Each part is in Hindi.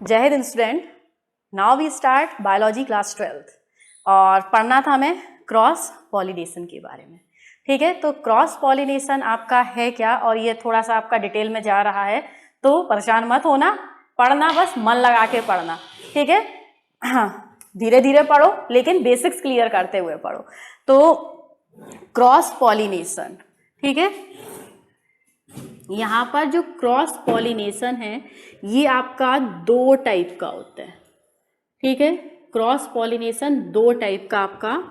जय Hind student, now we start biology class 12th और पढ़ना था हमें क्रॉस पॉलिनेशन के बारे में। ठीक है, तो क्रॉस पॉलिनेशन आपका है क्या, और ये थोड़ा सा आपका डिटेल में जा रहा है, तो परेशान मत होना, पढ़ना बस मन लगा के पढ़ना। ठीक है, हाँ, धीरे धीरे पढ़ो लेकिन बेसिक्स क्लियर करते हुए पढ़ो। तो क्रॉस पॉलिनेशन, ठीक है, यहाँ पर जो क्रॉस पॉलिनेशन है ये आपका दो टाइप का होता है। ठीक है, क्रॉस पॉलिनेशन दो टाइप का, आपका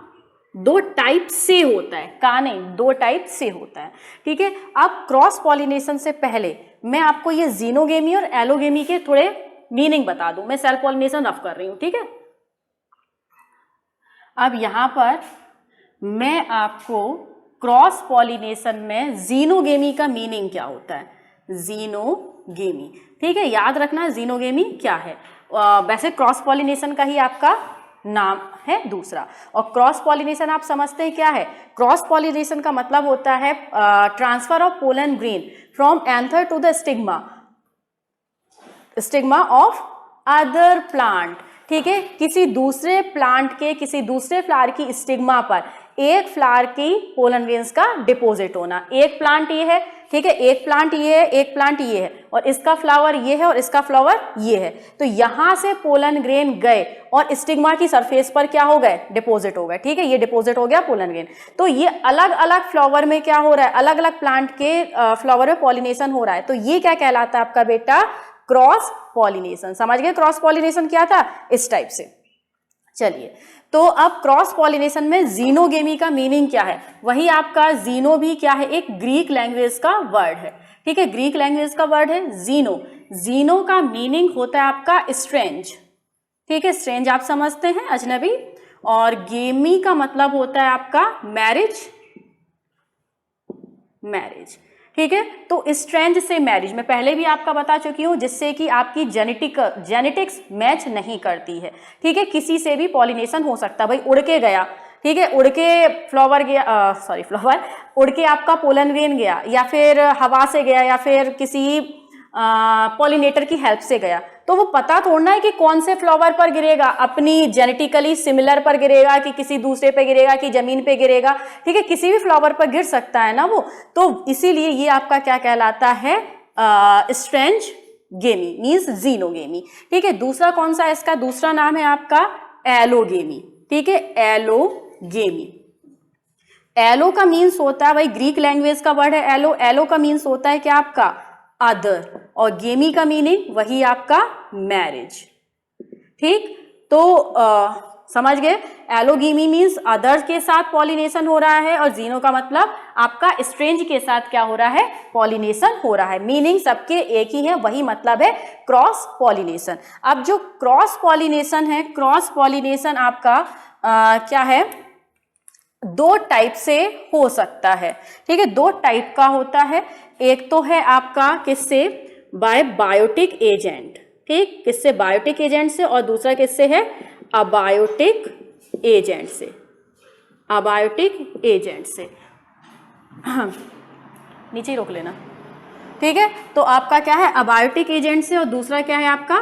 दो टाइप से होता है, का नहीं, दो टाइप से होता है। ठीक है, अब क्रॉस पॉलिनेशन से पहले मैं आपको ये जीनोगेमी और एलोगेमी के थोड़े मीनिंग बता दूं। मैं सेल्फ पॉलिनेशन रफ कर रही हूं। ठीक है, अब यहां पर मैं आपको क्रॉस पॉलिनेशन में जीनोगेमी का मीनिंग क्या होता है, जीनोगेमी। ठीक है, याद रखना जीनोगेमी क्या है। वैसे क्रॉस पॉलिनेशन का ही आपका नाम है दूसरा। और क्रॉस पॉलिनेशन आप समझते हैं क्या है? क्रॉस पॉलिनेशन का मतलब होता है transfer of pollen grain from anther to the stigma of other plant. ठीक है, किसी दूसरे प्लांट के किसी दूसरे फ्लावर की स्टिग्मा पर एक फ्लावर की पोलन ग्रेन्स का डिपॉजिट होना। एक प्लांट ये है, ठीक है, एक प्लांट ये है, एक प्लांट ये है, और इसका फ्लावर ये है और इसका फ्लावर ये है। तो यहां से पोलन ग्रेन गए और स्टिग्मा की सरफेस पर क्या हो गए, डिपॉजिट हो गए। ठीक है, ये डिपॉजिट हो गया पोलन ग्रेन। तो ये अलग अलग फ्लावर में क्या हो रहा है, अलग अलग प्लांट के फ्लावर में पॉलिनेशन हो रहा है। तो ये क्या कहलाता है आपका बेटा, क्रॉस पॉलिनेशन। समझ गए क्रॉस पॉलिनेशन क्या था, इस टाइप से। चलिए, तो अब क्रॉस पॉलिनेशन में जीनोगेमी का मीनिंग क्या है? वही आपका जीनो भी क्या है, एक ग्रीक लैंग्वेज का वर्ड है। ठीक है, ग्रीक लैंग्वेज का वर्ड है जीनो। जीनो का मीनिंग होता है आपका स्ट्रेंज। ठीक है, स्ट्रेंज आप समझते हैं, अजनबी। और गेमी का मतलब होता है आपका मैरिज, मैरिज। ठीक है, तो स्ट्रेंज से मैरिज में पहले भी आपका बता चुकी हूं, जिससे कि आपकी जेनेटिक्स मैच नहीं करती है। ठीक है, किसी से भी पॉलिनेशन हो सकता है, भाई उड़ के गया, ठीक है, उड़ के फ्लावर गया, फ्लावर उड़ के आपका पोलन ग्रेन गया, या फिर हवा से गया, या फिर किसी पॉलिनेटर की हेल्प से गया, तो वो पता थोड़ना है कि कौन से फ्लावर पर गिरेगा, अपनी जेनेटिकली सिमिलर पर गिरेगा कि किसी दूसरे पे गिरेगा कि जमीन पे गिरेगा। ठीक है, किसी भी फ्लावर पर गिर सकता है ना वो। तो इसीलिए ये आपका क्या कहलाता है, स्ट्रेंज गेमी मीन्स जीनोगेमी। ठीक है, दूसरा कौन सा है, इसका दूसरा नाम है आपका एलोगेमी। ठीक है, एलोगेमी। एलो का मीन्स होता है, भाई ग्रीक लैंग्वेज का वर्ड है एलो। एलो का मीन्स होता है क्या आपका, अदर, और गेमी का मीनिंग वही आपका मैरिज। ठीक, तो समझ गए, एलोगेमी मीन्स अदर के साथ पॉलिनेशन हो रहा है, और जीनो का मतलब आपका स्ट्रेंज के साथ क्या हो रहा है, पॉलिनेशन हो रहा है। मीनिंग सबके एक ही है, वही मतलब है क्रॉस पॉलिनेशन। अब जो क्रॉस पॉलिनेशन है, क्रॉस पॉलिनेशन आपका क्या है, दो टाइप से हो सकता है। ठीक है, दो टाइप का होता है। एक तो है आपका किससे, बाय बायोटिक एजेंट। ठीक, किससे, बायोटिक एजेंट से, और दूसरा किससे है, अबायोटिक एजेंट से, अबायोटिक एजेंट से। नीचे ही रोक लेना। ठीक है, तो आपका क्या है, अबायोटिक एजेंट से, और दूसरा क्या है आपका,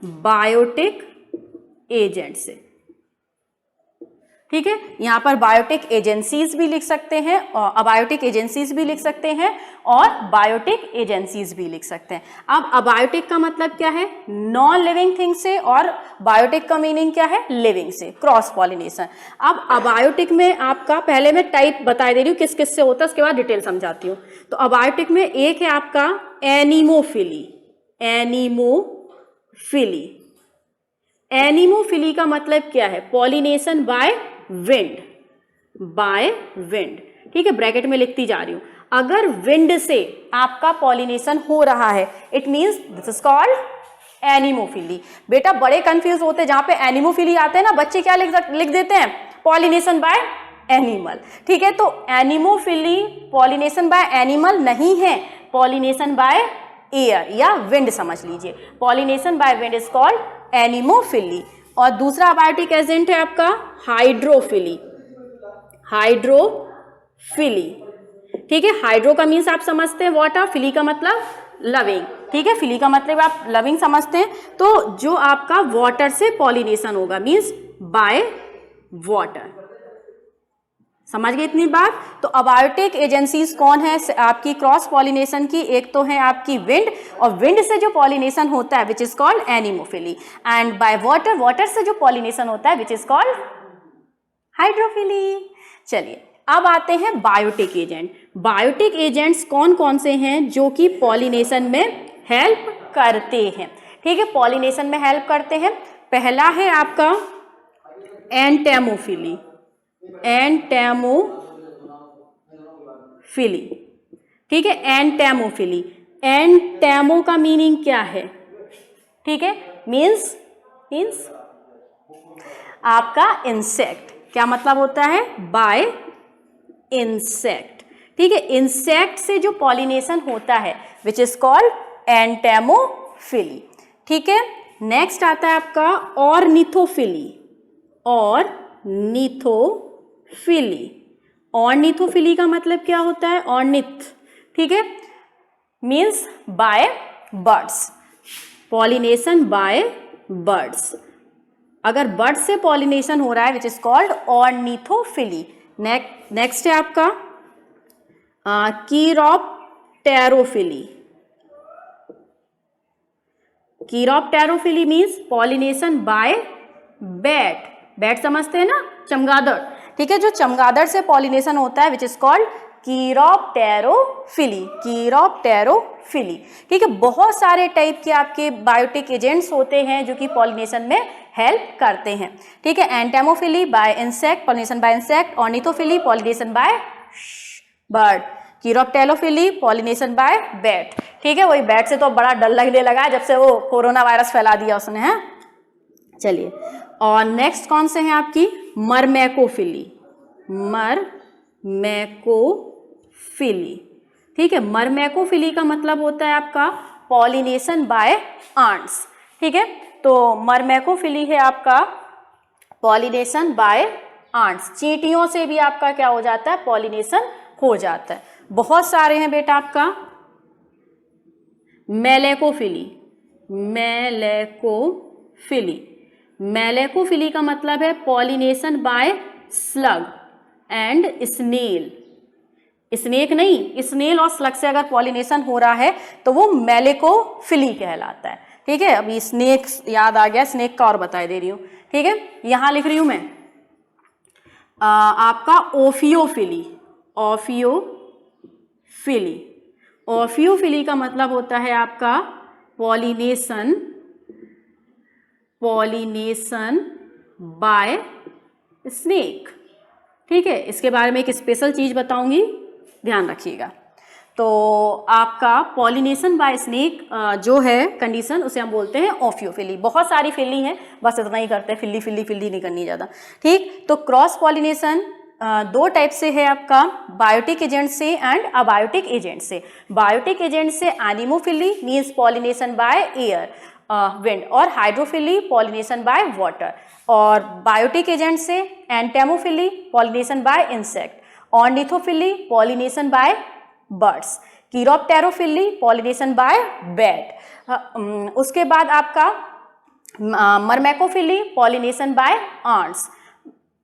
बायोटिक एजेंट से। ठीक है, यहाँ पर बायोटिक एजेंसीज भी लिख सकते हैं, और अबायोटिक एजेंसीज भी लिख सकते हैं, और बायोटिक एजेंसीज भी लिख सकते हैं। अब अबायोटिक का मतलब क्या है, नॉन लिविंग थिंग से, और बायोटिक का मीनिंग क्या है, लिविंग से, क्रॉस पॉलिनेशन। अब अबायोटिक में आपका, पहले मैं टाइप बता दे रही हूँ किस किस से होता है, उसके बाद डिटेल समझाती हूँ। तो अबायोटिक में एक है आपका एनिमोफिली। एनिमोफिली, एनिमोफिली का मतलब क्या है, pollination by wind, by wind. ठीक है, ब्रैकेट में लिखती जा रही हूं, अगर विंड से आपका पॉलिनेशन हो रहा है, it means this is called anemophily. बेटा बड़े कंफ्यूज होते हैं, जहां पे एनिमोफिली आते हैं ना, बच्चे क्या लिख देते हैं, पॉलिनेशन बाय एनिमल। ठीक है, तो एनिमोफिली पॉलिनेशन बाय एनिमल नहीं है, पॉलिनेशन बाय एयर या विंड समझ लीजिए। Pollination by wind is called anemophily. और दूसरा अबायोटिक एजेंट है आपका हाइड्रोफिली, हाइड्रोफिली। ठीक है, हाइड्रो का मीन्स आप समझते हैं वाटर, फिली का मतलब लविंग। ठीक है, फिली का मतलब आप लविंग समझते हैं, तो जो आपका वाटर से पॉलिनेशन होगा मीन्स बाय वाटर। समझ गए इतनी बात? तो अबायोटिक एजेंसीज कौन है आपकी क्रॉस पॉलिनेशन की? एक तो है आपकी विंड, और विंड से जो पॉलिनेशन होता है which is called anemophily, and by water, water से जो पॉलिनेशन होता है विच इज कॉल्ड हाइड्रोफिली। चलिए अब आते हैं बायोटिक एजेंट। बायोटिक एजेंट्स कौन कौन से हैं जो कि पॉलिनेशन में हेल्प करते हैं? ठीक है, पॉलिनेशन में हेल्प करते हैं। पहला है आपका एंटेमोफिली। एंटेमोफिली, ठीक है, एंटेमोफिली। एंटेमो का मीनिंग क्या है? ठीक है, मीन्स आपका इंसेक्ट। क्या मतलब होता है? Bye insect. ठीक है, इंसेक्ट से जो पॉलिनेशन होता है विच इज कॉल्ड एंटेमोफिली। ठीक है, नेक्स्ट आता है आपका ऑर्निथोफिली। ऑर्निथोफिली, ऑर्निथोफिली का मतलब क्या होता है? ऑर्निथ, ठीक है, means by birds, pollination by birds. अगर बर्ड से पॉलिनेशन हो रहा है which is called ornithophily. Next है आपका chiropterophily. Chiropterophily means pollination by bat. Bat समझते हैं ना, चमगादड़। ठीक है, जो चमगादड़ से पॉलिनेशन होता है विच इज कॉल्ड कीरोप्टेरोफिली। कीरोप्टेरोफिली, ठीक है। बहुत सारे टाइप के आपके बायोटिक एजेंट्स होते हैं जो कि पॉलिनेशन में हेल्प करते हैं। ठीक है, entomophily by insect, pollination by insect. Ornithophily pollination by bird. Chiropterophily pollination by bat. ठीक है, वही बैट से तो बड़ा डर लगने लगा है जब से वो कोरोना वायरस फैला दिया उसने, है। चलिए, और नेक्स्ट कौन से हैं आपकी? मरमैकोफिली। मरमैकोफिली, ठीक है। मरमैकोफिली का मतलब होता है आपका पॉलिनेशन बाय आंट्स। ठीक है, तो मरमैकोफिली है आपका पॉलिनेशन बाय आंट्स। चींटियों से भी आपका क्या हो जाता है? पॉलिनेशन हो जाता है। बहुत सारे हैं बेटा आपका। मेलेकोफिली। मेलेकोफिली, मेलेकोफिली का मतलब है pollination by slug and snail. Snake नहीं, स्नेल और स्लग से अगर पॉलिनेशन हो रहा है तो वो मेलेकोफिली कहलाता है। ठीक है, अभी स्नेक याद आ गया, स्नेक का और बता दे रही हूँ। ठीक है, यहां लिख रही हूं मैं आपका ओफियोफिली। ओफियोफिली, ओफियोफिली का मतलब होता है आपका पॉलिनेशन बाय स्नेक। ठीक है, इसके बारे में एक स्पेशल चीज बताऊंगी, ध्यान रखिएगा। तो आपका पॉलिनेशन बाय स्नेक जो है कंडीशन, उसे हम बोलते हैं ओफियोफिली। बहुत सारी फिली हैं, बस इतना ही करते हैं, फिली फिली फिली नहीं करनी ज़्यादा। ठीक, तो क्रॉस पॉलिनेशन दो टाइप से है आपका, बायोटिक एजेंट से एंड अबायोटिक एजेंट से। बायोटिक एजेंट से anemophily means pollination by air, wind, और हाइड्रोफिली पॉलिनेशन बाय वाटर। और बायोटिक एजेंट से entomophily pollination by insect, ornithophily pollination by birds, chiropterophily pollination by bat. उसके बाद आपका मरमैकोफिली पॉलिनेशन बाय आंट्स,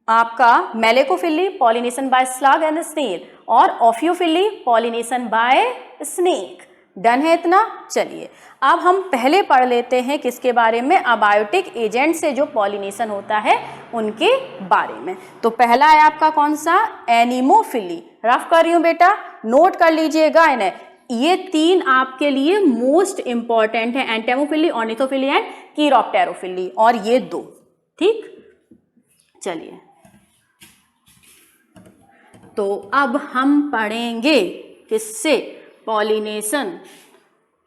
आपका malacophily pollination by slug and snail, और ophiophily pollination by snake. Done है इतना? चलिए, अब हम पहले पढ़ लेते हैं किसके बारे में? अबायोटिक एजेंट से जो पॉलिनेशन होता है उनके बारे में। तो पहला है आपका कौन सा? एनिमोफिली। रफ कर रही हूं बेटा, नोट कर लीजिएगा इन्हें। ये तीन आपके लिए मोस्ट इंपॉर्टेंट है, एंटेमोफिली, ऑर्निथोफिली एंड कीरोप्टेरोफिली, और ये दो। ठीक, चलिए, तो अब हम पढ़ेंगे किससे? पॉलिनेशन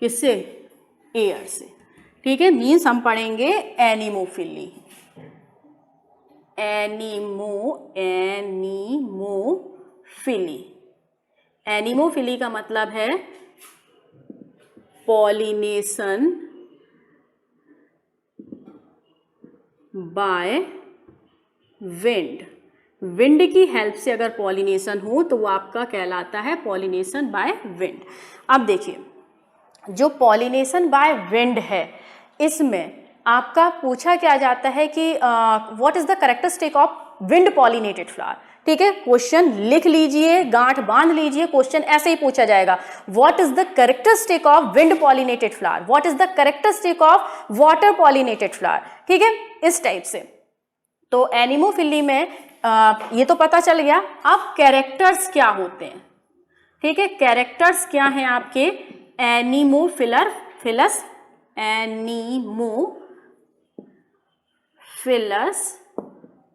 किससे? एयर से। ठीक है, मीन्स हम पढ़ेंगे एनिमोफिली। एनिमोफिली, एनिमोफिली का मतलब है पॉलिनेशन बाय विंड। विंड की हेल्प से अगर पॉलिनेशन हो तो वो आपका कहलाता है पॉलिनेशन बाय विंड। अब देखिए, जो पॉलिनेशन बाय विंड है, इसमें आपका पूछा क्या जाता है कि what is the characteristic of wind pollinated flower. ठीक है, क्वेश्चन लिख लीजिए, गांठ बांध लीजिए, क्वेश्चन ऐसे ही पूछा जाएगा, what is the characteristic of wind pollinated flower, what is the characteristic of water pollinated flower. ठीक है, इस टाइप से। तो एनिमोफिली में ये तो पता चल गया। अब कैरेक्टर्स क्या होते हैं। ठीक है, कैरेक्टर्स क्या हैं आपके एनिमोफिलस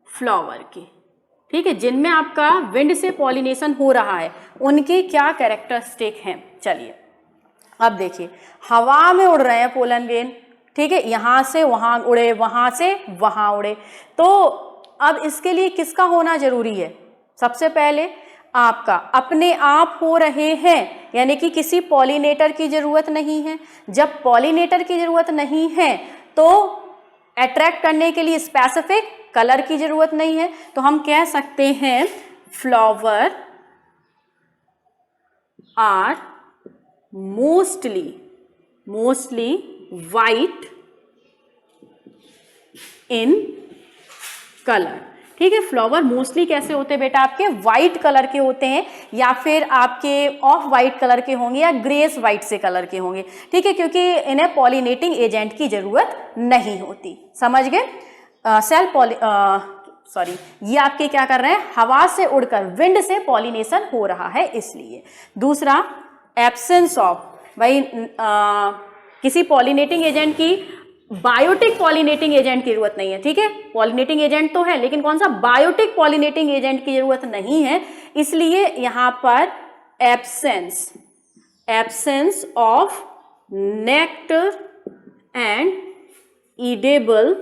फ्लावर के। ठीक है, जिनमें आपका विंड से पॉलिनेशन हो रहा है, उनके क्या कैरेक्टरिस्टिक हैं। चलिए अब देखिए, हवा में उड़ रहे हैं पोलन ग्रेन। ठीक है, यहां से वहां उड़े, वहां से वहां उड़े। तो अब इसके लिए किसका होना जरूरी है। सबसे पहले आपका अपने आप हो रहे हैं, यानी कि किसी पॉलिनेटर की जरूरत नहीं है। जब पॉलिनेटर की जरूरत नहीं है तो अट्रैक्ट करने के लिए स्पेसिफिक कलर की जरूरत नहीं है। तो हम कह सकते हैं flower are mostly white in colour. ठीक है, फ्लावर मोस्टली कैसे होते हैं बेटा, आपके वाइट कलर के होते हैं, या फिर आपके ऑफ वाइट कलर के होंगे, या ग्रेस वाइट से कलर के होंगे। ठीक है, क्योंकि इन्हें पॉलिनेटिंग एजेंट की जरूरत नहीं होती। समझ गए। ये आपके क्या कर रहे हैं, हवा से उड़कर विंड से पॉलिनेशन हो रहा है इसलिए। दूसरा, एब्सेंस ऑफ, भाई किसी पॉलिनेटिंग एजेंट की, बायोटिक पॉलिनेटिंग एजेंट की जरूरत नहीं है। ठीक है, पॉलिनेटिंग एजेंट तो है, लेकिन कौन सा, बायोटिक पॉलिनेटिंग एजेंट की जरूरत नहीं है, इसलिए यहां पर absence of nectar and edible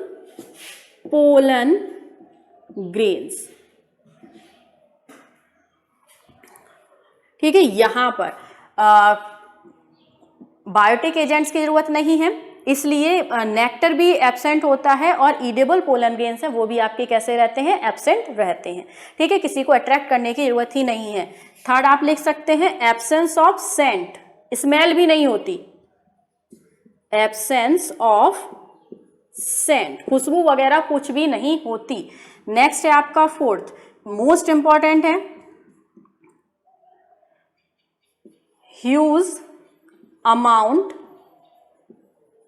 pollen grains. ठीक है, यहां पर बायोटिक एजेंट्स की जरूरत नहीं है, इसलिए नेक्टर भी एब्सेंट होता है, और ईडेबल पोलन ग्रेन्स है वो भी आपके कैसे रहते हैं, एब्सेंट रहते हैं। ठीक है, किसी को अट्रैक्ट करने की जरूरत ही नहीं है। थर्ड आप लिख सकते हैं एब्सेंस ऑफ सेंट, स्मेल भी नहीं होती, एब्सेंस ऑफ सेंट, खुशबू वगैरह कुछ भी नहीं होती। नेक्स्ट है आपका फोर्थ, मोस्ट इंपॉर्टेंट है, ह्यूज अमाउंट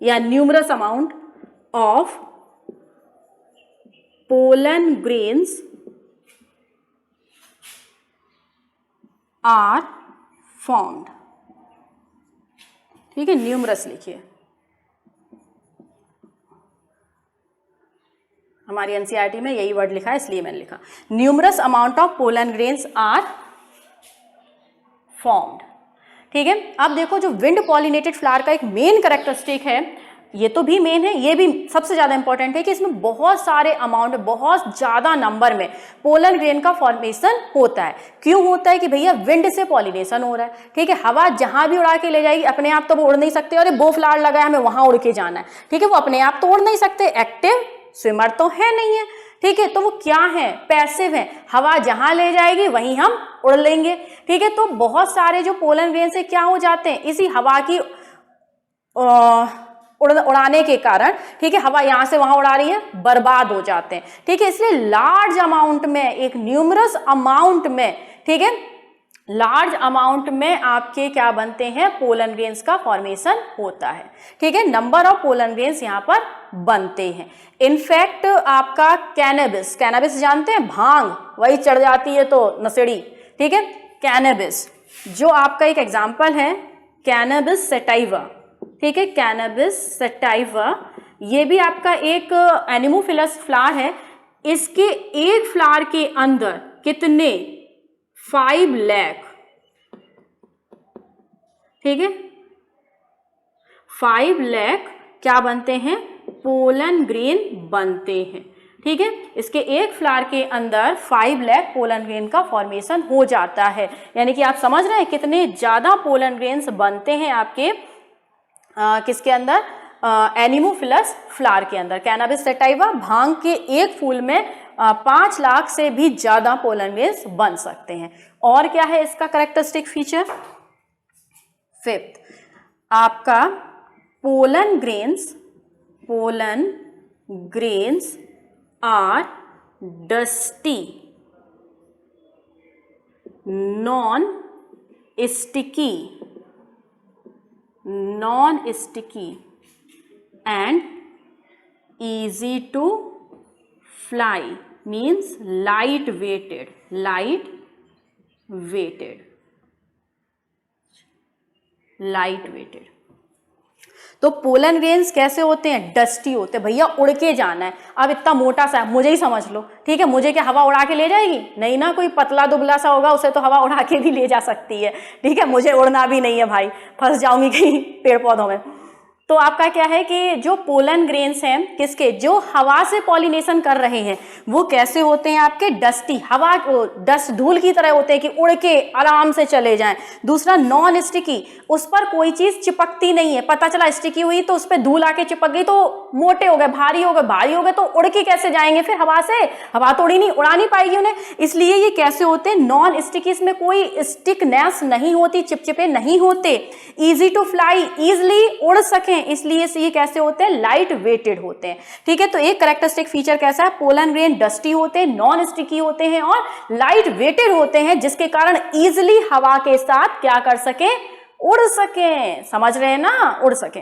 या numerous amount of pollen grains are formed. ठीक है, न्यूमरस लिखिए, हमारी एनसीईआरटी में यही वर्ड लिखा है इसलिए मैंने लिखा, numerous amount of pollen grains are formed. ठीक है, अब देखो जो विंड पॉलिनेटेड फ्लावर का एक मेन कैरेक्टरिस्टिक है, ये तो भी मेन है, ये भी सबसे ज्यादा इंपॉर्टेंट है कि इसमें बहुत सारे अमाउंट, बहुत ज्यादा नंबर में पोलन ग्रेन का फॉर्मेशन होता है। क्यों होता है कि भैया विंड से पॉलिनेशन हो रहा है। ठीक है, हवा जहां भी उड़ा के ले जाएगी, अपने आप तो वो उड़ नहीं सकते, अरे वो फ्लावर लगाया हमें वहां उड़ के जाना है। ठीक है, वो अपने आप तो उड़ नहीं सकते, एक्टिव स्विमर तो है नहीं है। ठीक है, तो वो क्या है, पैसिव है, हवा जहां ले जाएगी वहीं हम उड़ लेंगे। ठीक है, तो बहुत सारे जो पोलन ग्रेन से क्या हो जाते हैं, इसी हवा की उड़ाने के कारण, ठीक है, हवा यहां से वहां उड़ा रही है, बर्बाद हो जाते हैं। ठीक है, इसलिए लार्ज अमाउंट में, एक न्यूमरस अमाउंट में, ठीक है, लार्ज अमाउंट में आपके क्या बनते हैं, पोलन ग्रेन्स का फॉर्मेशन होता है। ठीक है, नंबर ऑफ पोलन ग्रेन्स यहाँ पर बनते हैं। इनफैक्ट आपका कैनबिस जानते हैं, भांग, वही चढ़ जाती है तो नशेड़ी। ठीक है, कैनबिस जो आपका एक एग्जाम्पल है, कैनबिस सैटाइवा। ठीक है, कैनबिस सैटाइवा, ये भी आपका एक एनिमोफिलस फ्लावर है। इसके एक फ्लावर के अंदर कितने, 5 लाख, ठीक है, 5 लाख क्या बनते हैं, पोलन ग्रेन बनते हैं। ठीक है, इसके एक फ्लावर के अंदर 5 लाख पोलन ग्रेन का फॉर्मेशन हो जाता है। यानी कि आप समझ रहे हैं कितने ज्यादा पोलन ग्रेन्स बनते हैं आपके किसके अंदर, एनिमोफिलस फ्लावर के अंदर। कैनबिस सैटाइवा, भांग के एक फूल में 5 लाख से भी ज्यादा पोलन ग्रेन्स बन सकते हैं। और क्या है इसका कैरेक्टरिस्टिक फीचर, फिफ्थ, आपका pollen grains are dusty, non sticky and easy to fly, means light weighted. तो पोलन ग्रेन्स कैसे होते हैं? डस्टी होते हैं भैया, उड़ के जाना है। अब इतना मोटा सा मुझे ही समझ लो, ठीक है, मुझे क्या हवा उड़ा के ले जाएगी? नहीं ना, कोई पतला दुबला सा होगा उसे तो हवा उड़ा के भी ले जा सकती है, ठीक है, मुझे उड़ना भी नहीं है भाई, फंस जाऊंगी कहीं पेड़ पौधों में। तो आपका क्या है कि जो पोलन ग्रेन्स हैं किसके, जो हवा से पॉलिनेशन कर रहे हैं, वो कैसे होते हैं आपके? डस्टी, हवा डस्ट धूल की तरह होते हैं कि उड़ के आराम से चले जाएं। दूसरा नॉन स्टिकी, उस पर कोई चीज चिपकती नहीं है, पता चला स्टिकी हुई तो उस पर धूल आके चिपक गई तो मोटे हो गए, भारी हो गए तो उड़ के कैसे जाएंगे फिर हवा से? हवा तो उड़ा नहीं पाएगी उन्हें, इसलिए ये कैसे होते हैं? नॉन स्टिकी, इसमें कोई स्टिकनेस नहीं होती, चिपचिपे नहीं होते। इजी टू फ्लाई, इजिली उड़ सकें, इसलिए ये कैसे होते हैं? लाइट वेटेड होते हैं, ठीक है। तो एक कैरेक्टरिस्टिक फीचर कैसा है? पोलन ग्रेन डस्टी होते हैं, नॉन स्टिकी होते हैं और लाइट वेटेड होते हैं, जिसके कारण इजिली हवा के साथ क्या कर सके? उड़ सके। समझ रहे हैं ना? उड़ सके।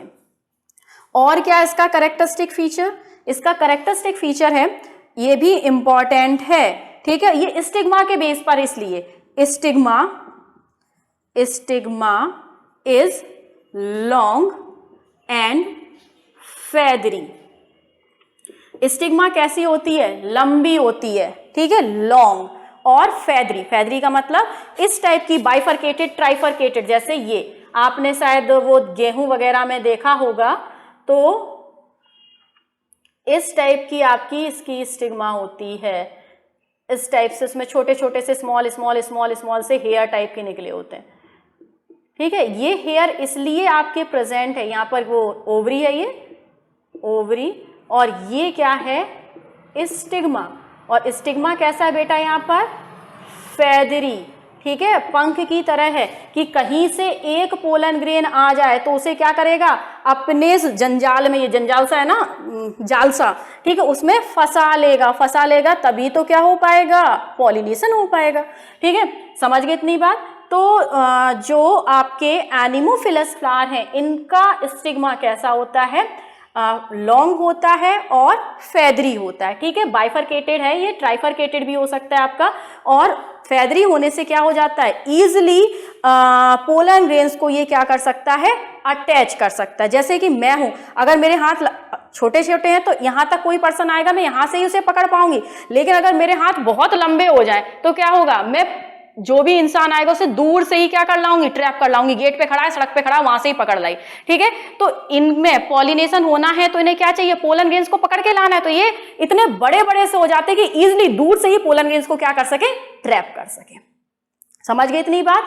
और क्या इसका कैरेक्टरिस्टिक फीचर? इसका कैरेक्टरिस्टिक फीचर है, ये भी इंपॉर्टेंट है, ठीक है, ये स्टिग्मा के बेस पर, इसलिए stigma is long and feathery. Stigma कैसी होती है? लंबी होती है, ठीक है, लॉन्ग और फेदरी का मतलब इस टाइप की, बाइफरकेटेड, ट्राइफरकेटेड, जैसे ये आपने शायद वो गेहूं वगैरह में देखा होगा, तो इस टाइप की आपकी इसकी स्टिग्मा होती है, इस टाइप से, इसमें छोटे छोटे से स्मॉल से हेयर टाइप के निकले होते हैं, ठीक है। ये हेयर इसलिए आपके प्रेजेंट है, यहाँ पर वो ओवरी है, ये ओवरी, और ये क्या है? स्टिग्मा। और स्टिग्मा कैसा है बेटा? यहाँ पर फेदरी, ठीक है, पंख की तरह है कि कहीं से एक पोलन ग्रेन आ जाए तो उसे क्या करेगा? अपने जंजाल में, ये जंजाल सा है ना, जाल सा, ठीक है, उसमें फंसा लेगा, तभी तो क्या हो पाएगा? पॉलिनेशन हो पाएगा, ठीक है। समझ गए इतनी बात? तो जो आपके एनिमोफिलस फ्लावर हैं, इनका स्टिग्मा कैसा होता है? लॉन्ग होता है और फेदरी होता है, ठीक है, बाइफरकेटेड है, ये ट्राइफरकेटेड भी हो सकता है आपका, और फेदरी होने से क्या हो जाता है? इजिली पोलन ग्रेन्स को ये क्या कर सकता है? अटैच कर सकता है। जैसे कि मैं हूं, अगर मेरे हाथ छोटे छोटे हैं तो यहां तक कोई पर्सन आएगा, मैं यहां से ही उसे पकड़ पाऊंगी, लेकिन अगर मेरे हाथ बहुत लंबे हो जाए तो क्या होगा? मैं जो भी इंसान आएगा उसे दूर से ही क्या कर लाऊंगी? ट्रैप कर लाऊंगी। गेट पे खड़ा है, सड़क पे खड़ा है, वहां से ही पकड़ लाई, ठीक है। तो इनमें पॉलिनेशन होना है तो इन्हें क्या चाहिए? पोलन ग्रेन्स को पकड़ के लाना है, तो ये इतने बड़े बड़े से हो जाते हैं कि इजिली दूर से ही पोलन ग्रेन्स को क्या कर सके? ट्रैप कर सके। समझ गए इतनी बात?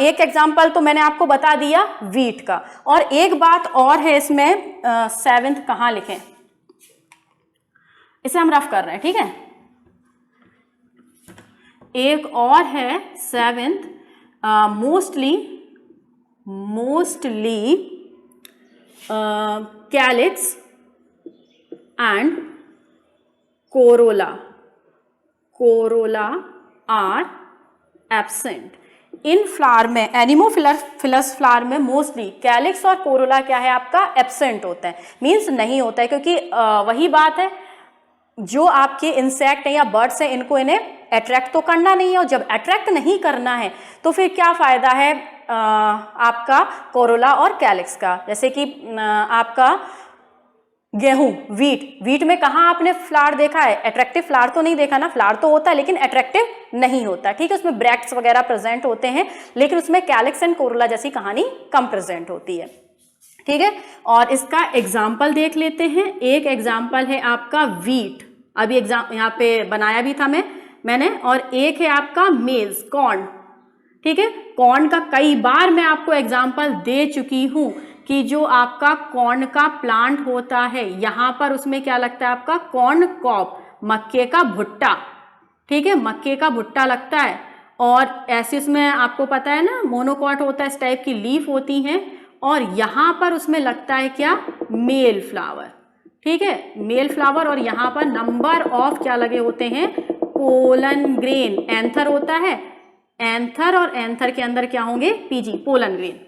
एक एग्जाम्पल तो मैंने आपको बता दिया वीट का, और एक बात और है इसमें, 7th कहाँ लिखें? इसे हम रफ कर रहे हैं, ठीक है। एक और है 7th, mostly calyx and corolla are absent in flower में। एनिमोफिलस फ्लावर में मोस्टली कैलिक्स और कोरोला क्या है आपका? एब्सेंट होता है, मीन्स नहीं होता है, क्योंकि वही बात है, जो आपके इंसेक्ट हैं या बर्ड्स हैं, इन्हें अट्रैक्ट तो करना नहीं है, और जब अट्रैक्ट नहीं करना है तो फिर क्या फायदा है आपका कोरोला और कैलिक्स का? जैसे कि आपका गेहूं, वीट में कहाँ आपने फ्लावर देखा है? अट्रैक्टिव फ्लावर तो नहीं देखा ना, फ्लावर तो होता है लेकिन अट्रैक्टिव नहीं होता, ठीक है, उसमें ब्रैक्ट्स वगैरह प्रेजेंट होते हैं, लेकिन उसमें कैलिक्स एंड कोरोला जैसी कहानी कम प्रेजेंट होती है, ठीक है। और इसका एग्जाम्पल देख लेते हैं। एक एग्जाम्पल है आपका वीट, अभी एग्जाम यहाँ पे बनाया भी था मैंने, और एक है आपका मेज, कॉर्न, ठीक है। कॉर्न का कई बार मैं आपको एग्जाम्पल दे चुकी हूं कि जो आपका कॉर्न का प्लांट होता है, यहां पर उसमें क्या लगता है आपका? कॉर्न कॉब, मक्के का भुट्टा, ठीक है, मक्के का भुट्टा लगता है, और ऐसे उसमें आपको पता है ना, मोनोकॉट होता है, इस टाइप की लीफ होती हैं, और यहाँ पर उसमें लगता है क्या, मेल फ्लावर, ठीक है, मेल फ्लावर। और यहाँ पर नंबर ऑफ क्या लगे होते हैं, पोलन ग्रेन, एंथर होता है, एंथर, और एंथर के अंदर क्या होंगे, पीजी, पोलन ग्रेन,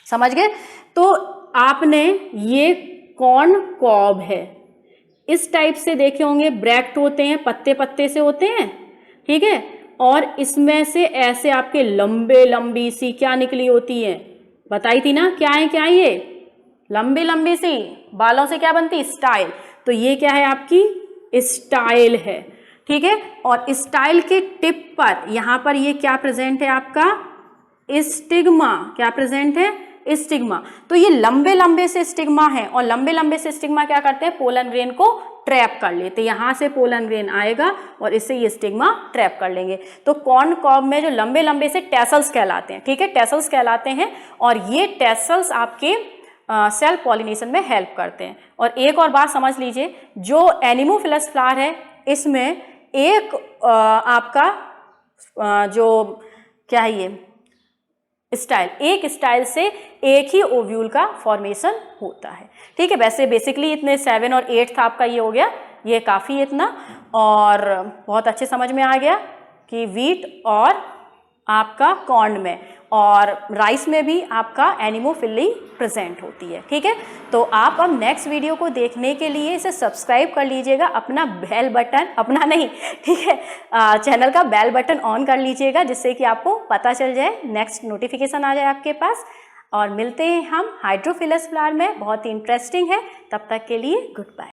समझ गए। तो आपने ये कॉर्न कॉब है, इस टाइप से देखे होंगे, ब्रैक्ट होते हैं, पत्ते पत्ते से होते हैं, ठीक है, और इसमें से ऐसे आपके लंबे लंबी सी क्या निकली होती है, बताई थी ना, क्या है ये लंबी लंबी सी बालों से क्या बनती, स्टाइल। तो ये क्या है, आपकी स्टाइल है, ठीक है। और स्टाइल के टिप पर यहाँ पर ये क्या प्रेजेंट है, आपका स्टिग्मा, क्या प्रेजेंट है, स्टिग्मा। तो ये लंबे लंबे से स्टिग्मा है, और लंबे लंबे से स्टिग्मा क्या करते हैं, पोलन ग्रेन को ट्रैप कर लेते हैं। यहाँ से पोलन ग्रेन आएगा और इससे ये स्टिग्मा ट्रैप कर लेंगे। तो कॉर्न कॉब में जो लंबे लंबे से टेसल्स कहलाते हैं, ठीक है, टेसल्स कहलाते हैं, और ये टेसल्स आपके सेल्फ पॉलिनेशन में हेल्प करते हैं। और एक और बात समझ लीजिए, जो एनिमोफिलस फ्लावर है, इसमें एक आपका जो क्या है ये स्टाइल, एक स्टाइल से एक ही ओव्यूल का फॉर्मेशन होता है, ठीक है। वैसे बेसिकली इतने 7 और 8 था आपका, ये हो गया, ये काफ़ी इतना, और बहुत अच्छे समझ में आ गया कि वीट और आपका कॉर्न में और राइस में भी आपका एनिमोफिली प्रेजेंट होती है, ठीक है। तो आप अब नेक्स्ट वीडियो को देखने के लिए इसे सब्सक्राइब कर लीजिएगा, अपना बेल बटन, अपना नहीं, ठीक है, चैनल का बेल बटन ऑन कर लीजिएगा, जिससे कि आपको पता चल जाए, नेक्स्ट नोटिफिकेशन आ जाए आपके पास। और मिलते हैं हम हाइड्रोफिलस फ्लावर में, बहुत ही इंटरेस्टिंग है। तब तक के लिए गुड बाय।